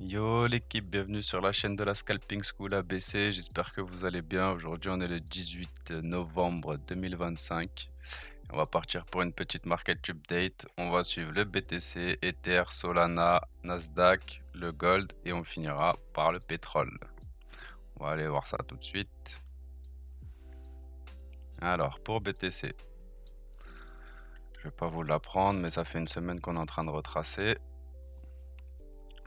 Yo l'équipe, bienvenue sur la chaîne de la Scalping School ABC, j'espère que vous allez bien. Aujourd'hui on est le 18 novembre 2025. On va partir pour une petite market update. On va suivre le BTC, Ether, Solana, Nasdaq, le Gold et on finira par le pétrole. On va aller voir ça tout de suite. Alors pour BTC, je vais pas vous l'apprendre mais ça fait une semaine qu'on est en train de retracer.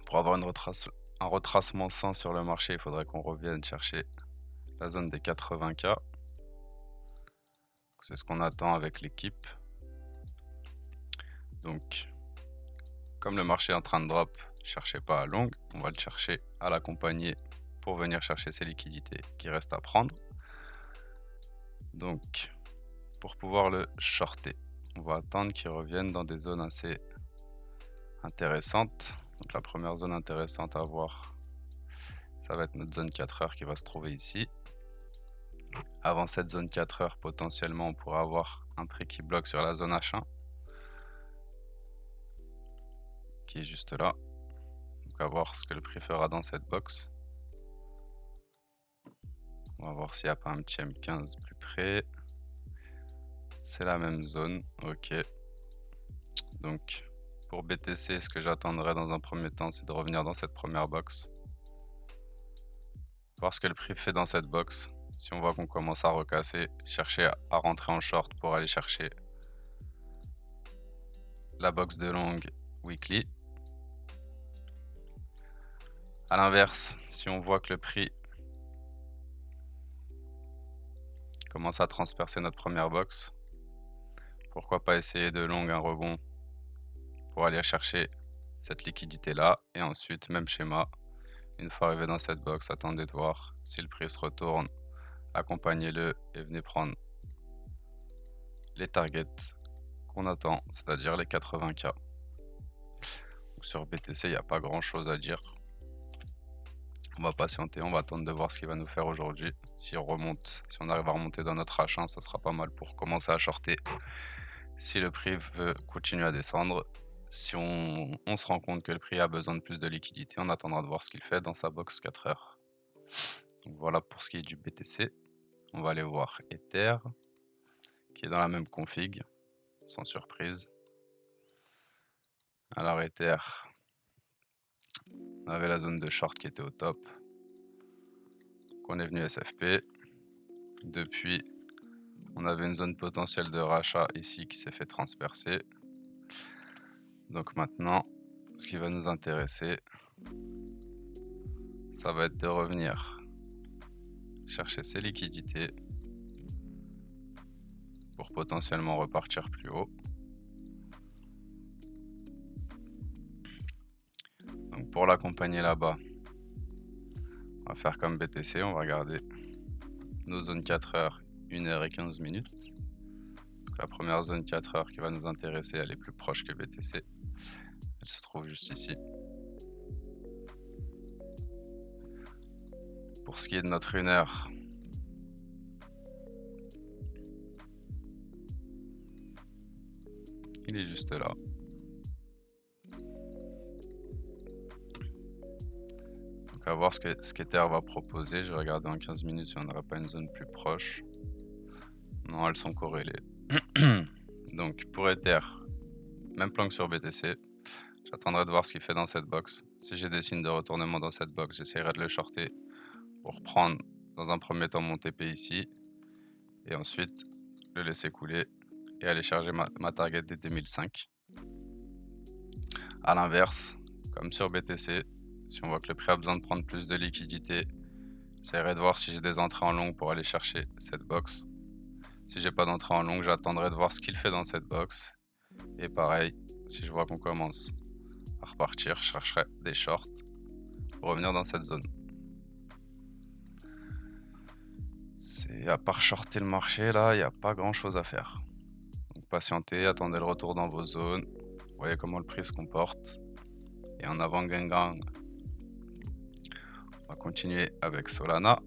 Pour avoir un retracement sain sur le marché, il faudrait qu'on revienne chercher la zone des 80K. C'est ce qu'on attend avec l'équipe. Donc, comme le marché est en train de drop, cherchez pas à long, on va le chercher à l'accompagner pour venir chercher ces liquidités qui restent à prendre. Donc, pour pouvoir le shorter, on va attendre qu'il revienne dans des zones assez intéressantes. Donc, la première zone intéressante à voir, ça va être notre zone 4 heures qui va se trouver ici. Avant cette zone 4 heures, potentiellement, on pourrait avoir un prix qui bloque sur la zone H1, qui est juste là. Donc, à voir ce que le prix fera dans cette box. On va voir s'il n'y a pas un petit M15 plus près. C'est la même zone, ok. Donc, pour BTC, ce que j'attendrai dans un premier temps, c'est de revenir dans cette première box. Voir ce que le prix fait dans cette box. Si on voit qu'on commence à recasser, chercher à rentrer en short pour aller chercher la box de long weekly. A l'inverse, si on voit que le prix commence à transpercer notre première box, pourquoi pas essayer de long un rebond pour aller chercher cette liquidité là, et ensuite même schéma, une fois arrivé dans cette box, attendez de voir si le prix se retourne, accompagnez-le et venez prendre les targets qu'on attend, c'est-à-dire les 80K. Donc sur BTC, il n'y a pas grand chose à dire. On va patienter, on va attendre de voir ce qu'il va nous faire aujourd'hui. Si on remonte, si on arrive à remonter dans notre H1, ça sera pas mal pour commencer à shorter. Si le prix veut continuer à descendre, si on se rend compte que le prix a besoin de plus de liquidité, on attendra de voir ce qu'il fait dans sa box 4 heures. Donc voilà pour ce qui est du BTC. On va aller voir Ether, qui est dans la même config, sans surprise. Alors Ether, on avait la zone de short qui était au top. On est venu SFP. Depuis, on avait une zone potentielle de rachat ici qui s'est fait transpercer. Donc maintenant, ce qui va nous intéresser, ça va être de revenir chercher ces liquidités pour potentiellement repartir plus haut. Donc pour l'accompagner là-bas, on va faire comme BTC, on va regarder nos zones 4 heures, 1 heure et 15 minutes. Donc la première zone 4 heures qui va nous intéresser, elle est plus proche que BTC. Elle se trouve juste ici. Pour ce qui est de notre 1 heure, il est juste là. Donc à voir ce qu'Ether va proposer. Je vais regarder en 15 minutes si on n'aurait pas une zone plus proche. Non, elles sont corrélées. Donc pour Ether, même plan que sur BTC. J'attendrai de voir ce qu'il fait dans cette box. Si j'ai des signes de retournement dans cette box, j'essaierai de le shorter pour prendre dans un premier temps mon TP ici et ensuite le laisser couler et aller charger ma target des 2005. A l'inverse, comme sur BTC, si on voit que le prix a besoin de prendre plus de liquidité, j'essaierai de voir si j'ai des entrées en long pour aller chercher cette box. Si j'ai pas d'entrée en long, j'attendrai de voir ce qu'il fait dans cette box. Et pareil, si je vois qu'on commence à repartir, je chercherai des shorts pour revenir dans cette zone. C'est à part shorter le marché là, il n'y a pas grand chose à faire. Donc patientez, attendez le retour dans vos zones, voyez comment le prix se comporte. Et en avant gang, on va continuer avec Solana.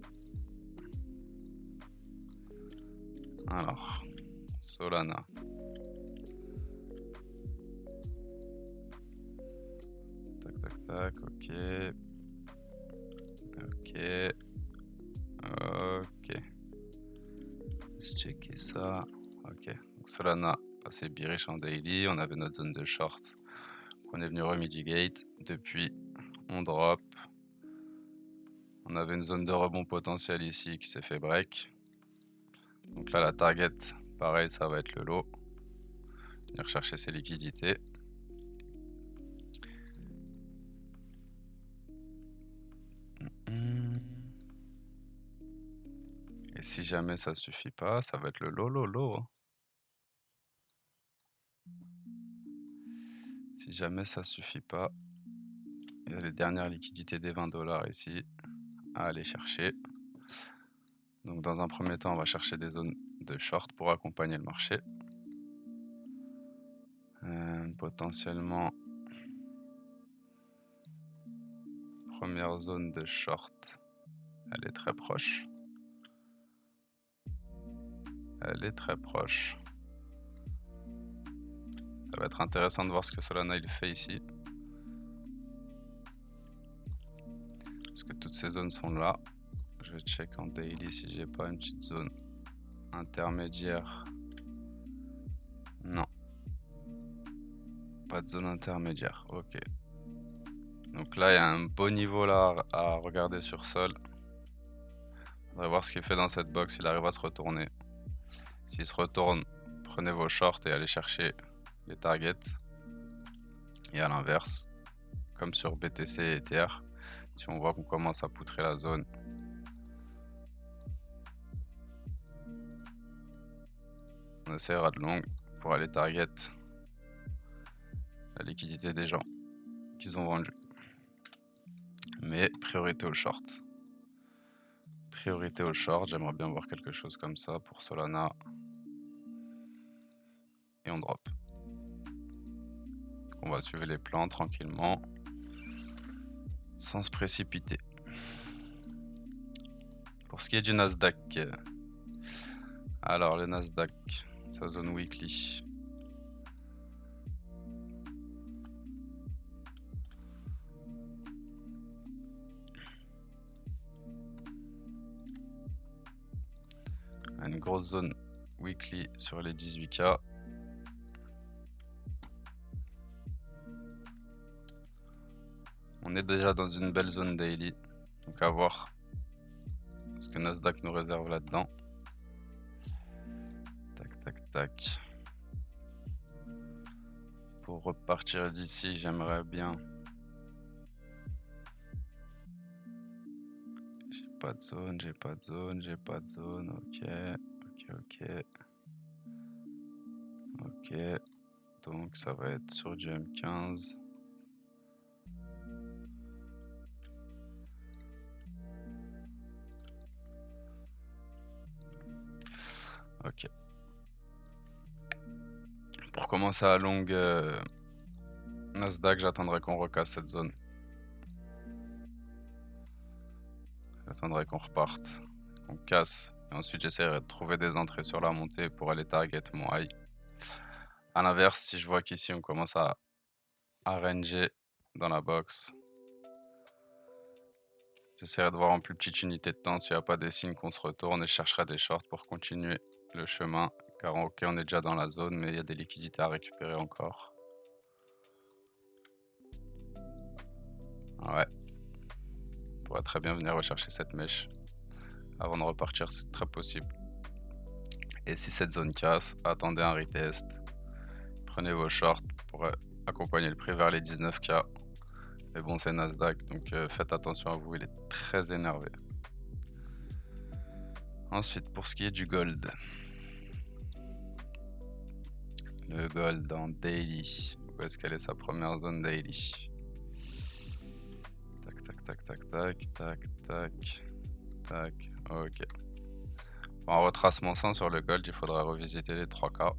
Alors, Solana. Tac tac tac, ok. Ok. Ok. Je checker ça. Ok. Donc Solana passé bearish en daily. On avait notre zone de short. On est venu remitigate. Depuis, on drop. On avait une zone de rebond potentiel ici qui s'est fait break. Donc là, la target, pareil, ça va être le lot. Venir chercher ses liquidités. Et si jamais ça suffit pas, ça va être le lot. Hein. Si jamais ça suffit pas, il y a les dernières liquidités des 20 $ ici à aller chercher. Donc dans un premier temps, on va chercher des zones de short pour accompagner le marché. Potentiellement, première zone de short, elle est très proche. Elle est très proche. Ça va être intéressant de voir ce que Solana il fait ici. Parce que toutes ces zones sont là. Je vais check en daily si j'ai pas une petite zone intermédiaire. Non. Pas de zone intermédiaire. Ok. Donc là, il y a un beau niveau là à regarder sur sol. On va voir ce qu'il fait dans cette box, il arrive à se retourner. S'il se retourne, prenez vos shorts et allez chercher les targets. Et à l'inverse, comme sur BTC et Ether, si on voit qu'on commence à poutrer la zone, on essaiera de long pour aller target la liquidité des gens qu'ils ont vendu. Mais priorité au short. Priorité au short, j'aimerais bien voir quelque chose comme ça pour Solana. Et on drop. On va suivre les plans tranquillement, sans se précipiter. Pour ce qui est du Nasdaq, alors le Nasdaq, sa zone weekly. Une grosse zone weekly sur les 18K. On est déjà dans une belle zone daily, donc à voir ce que Nasdaq nous réserve là-dedans. Tac, tac, tac. Pour repartir d'ici, j'aimerais bien. J'ai pas de zone, j'ai pas de zone, j'ai pas de zone. Ok, ok, ok. Ok, donc ça va être sur du M15. Ok. Pour commencer à longue Nasdaq, j'attendrai qu'on recasse cette zone. J'attendrai qu'on reparte, qu'on casse. Et ensuite, j'essaierai de trouver des entrées sur la montée pour aller target mon high. A l'inverse, si je vois qu'ici, on commence à ranger dans la box, j'essaierai de voir en plus petite unité de temps s'il n'y a pas des signes qu'on se retourne et je chercherai des shorts pour continuer le chemin. Car ok, on est déjà dans la zone, mais il y a des liquidités à récupérer encore. Ouais. On pourrait très bien venir rechercher cette mèche avant de repartir, c'est très possible. Et si cette zone casse, attendez un retest. Prenez vos shorts pour accompagner le prix vers les 19K. Mais bon, c'est Nasdaq, donc faites attention à vous, il est très énervé. Ensuite, pour ce qui est du gold. Le gold en daily. Où est-ce qu'elle est sa première zone daily? Tac, tac, tac, tac, tac, tac, tac, tac. Ok. En retracement 100 sur le gold, il faudra revisiter les 3K.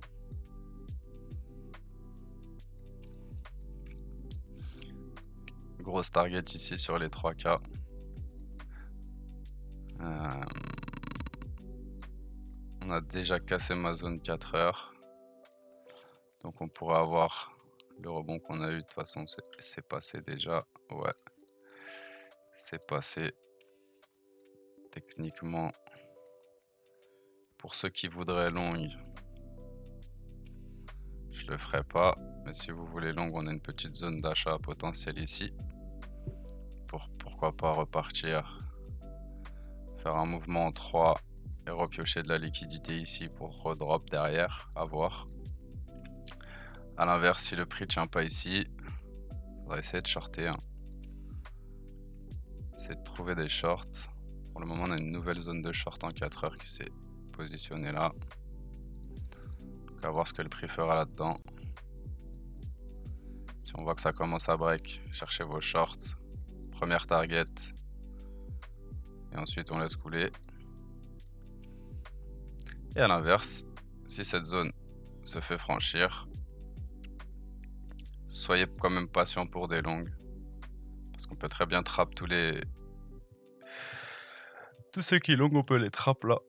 Grosse target ici sur les 3K. On a déjà cassé ma zone 4 heures. Donc on pourra avoir Le rebond qu'on a eu, de toute façon, c'est passé déjà. Ouais, c'est passé. Techniquement, pour ceux qui voudraient long, je le ferai pas. Mais si vous voulez long, on a une petite zone d'achat potentielle ici. Pourquoi pas repartir, faire un mouvement en 3 et repiocher de la liquidité ici pour redrop derrière, à voir. A l'inverse, si le prix tient pas ici, faudra essayer de shorter, hein. Essayer de trouver des shorts. Pour le moment, on a une nouvelle zone de short en 4 heures qui s'est positionnée là. Donc à voir ce que le prix fera là-dedans. Si on voit que ça commence à break, cherchez vos shorts. Première target. Et ensuite, on laisse couler. Et à l'inverse, si cette zone se fait franchir, soyez quand même patient pour des longues. Parce qu'on peut très bien trap tous ceux qui long, on peut les trap là.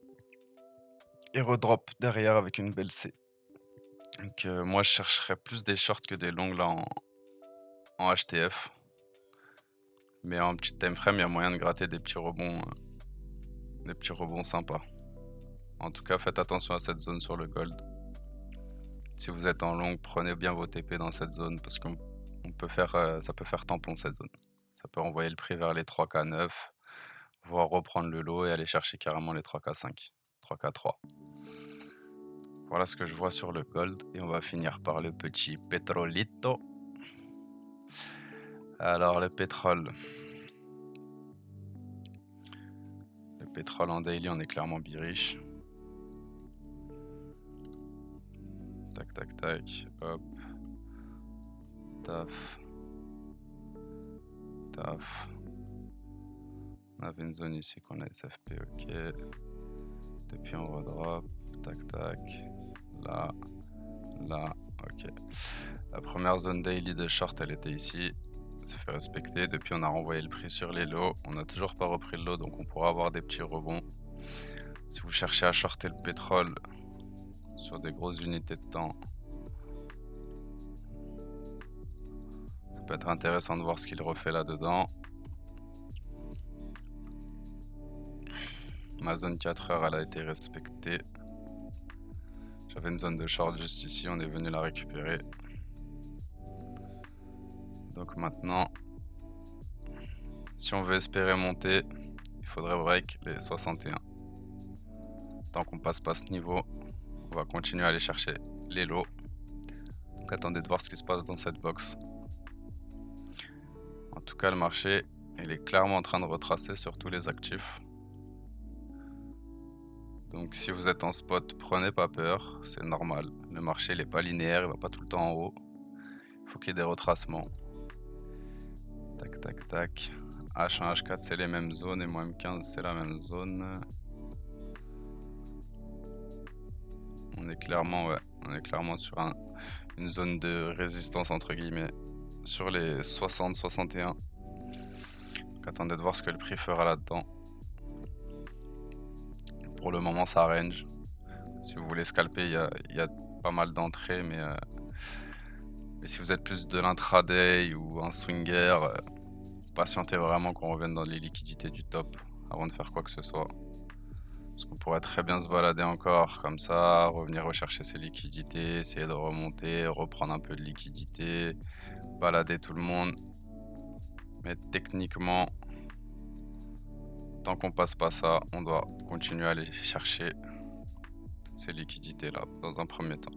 Et redrop derrière avec une belle C. Donc moi, je chercherais plus des shorts que des longues là en HTF. Mais en petit time frame, il y a moyen de gratter des petits rebonds sympas. En tout cas, faites attention à cette zone sur le gold. Si vous êtes en long, prenez bien vos TP dans cette zone parce qu'on peut faire, ça peut faire tampon cette zone. Ça peut envoyer le prix vers les 3K9, voire reprendre le lot et aller chercher carrément les 3K5, 3K3. Voilà ce que je vois sur le gold et on va finir par le petit pétrolito. Alors le pétrole. Le pétrole en daily, on est clairement bearish. Tac, tac, tac, hop. Taf. Taf. On avait une zone ici qu'on a SFP, ok. Depuis on redrop. Tac, tac. Là. Là. Ok. La première zone daily de short, elle était ici. Ça fait respecter. Depuis, on a renvoyé le prix sur les lots. On n'a toujours pas repris le lot, donc on pourra avoir des petits rebonds. Si vous cherchez à shorter le pétrole sur des grosses unités de temps, ça peut être intéressant de voir ce qu'il refait là-dedans. Ma zone 4 heures, elle a été respectée. J'avais une zone de short juste ici, on est venu la récupérer. Donc maintenant, si on veut espérer monter, il faudrait break les 61. Tant qu'on passe pas ce niveau, on va continuer à aller chercher les lots. Donc attendez de voir ce qui se passe dans cette box. En tout cas, le marché, il est clairement en train de retracer sur tous les actifs. Donc si vous êtes en spot, prenez pas peur, c'est normal. Le marché, il n'est pas linéaire, il va pas tout le temps en haut. Il faut qu'il y ait des retracements. Tac, tac, tac. H1, H4, c'est les mêmes zones et moins M15, c'est la même zone. On est clairement sur une zone de résistance entre guillemets sur les 60-61. Donc attendez de voir ce que le prix fera là-dedans. Pour le moment, ça range. Si vous voulez scalper, il y a pas mal d'entrées, mais si vous êtes plus de l'intraday ou un swinger, patientez vraiment qu'on revienne dans les liquidités du top avant de faire quoi que ce soit. Parce qu'on pourrait très bien se balader encore comme ça, revenir rechercher ses liquidités, essayer de remonter, reprendre un peu de liquidité, balader tout le monde. Mais techniquement, tant qu'on passe pas ça, on doit continuer à aller chercher toutes ces liquidités là dans un premier temps.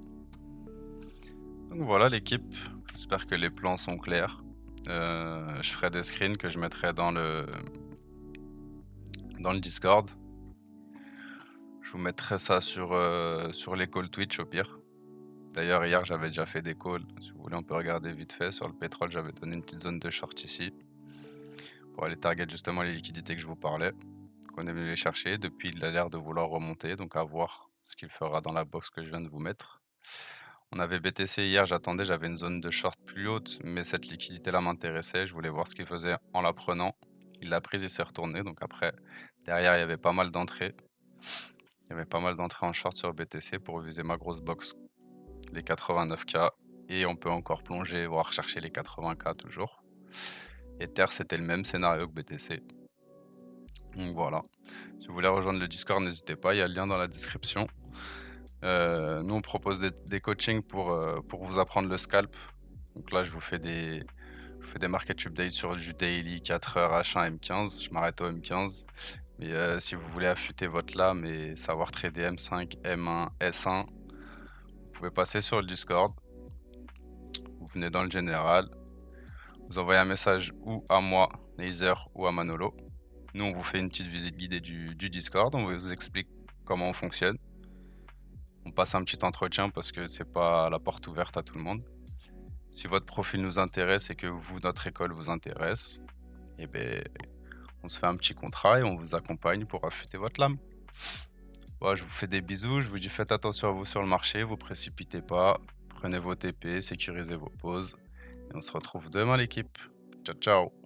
Donc voilà l'équipe, j'espère que les plans sont clairs. Je ferai des screens que je mettrai dans le Discord. Je vous mettrai ça sur les calls Twitch au pire. D'ailleurs hier j'avais déjà fait des calls, si vous voulez on peut regarder vite fait. Sur le pétrole j'avais donné une petite zone de short ici pour aller target justement les liquidités que je vous parlais. On est venu les chercher, depuis il a l'air de vouloir remonter, donc à voir ce qu'il fera dans la box que je viens de vous mettre. On avait BTC hier, j'attendais, j'avais une zone de short plus haute, mais cette liquidité là m'intéressait, je voulais voir ce qu'il faisait en la prenant. Il l'a prise, il s'est retourné, donc après derrière il y avait pas mal d'entrées. Il y avait pas mal d'entrées en short sur BTC pour viser ma grosse box, les 89K. et on peut encore plonger, voire chercher les 80K toujours. Ether, c'était le même scénario que BTC. Donc voilà. Si vous voulez rejoindre le Discord, n'hésitez pas, il y a le lien dans la description. Nous, on propose des coachings pour vous apprendre le scalp. Donc là, je vous fais des market updates sur du daily, 4 heures, H1, M15. Je m'arrête au M15. Mais si vous voulez affûter votre lame et savoir trader M5, M1, S1, vous pouvez passer sur le Discord. Vous venez dans le général. Vous envoyez un message ou à moi, Neither, ou à Manolo. Nous, on vous fait une petite visite guidée du Discord. On vous explique comment on fonctionne. On passe un petit entretien parce que c'est pas la porte ouverte à tout le monde. Si votre profil nous intéresse et que vous, notre école vous intéresse, eh ben, on se fait un petit contrat et on vous accompagne pour affûter votre lame. Bon, je vous fais des bisous, je vous dis faites attention à vous sur le marché, vous précipitez pas, prenez vos TP, sécurisez vos pauses et on se retrouve demain l'équipe. Ciao ciao.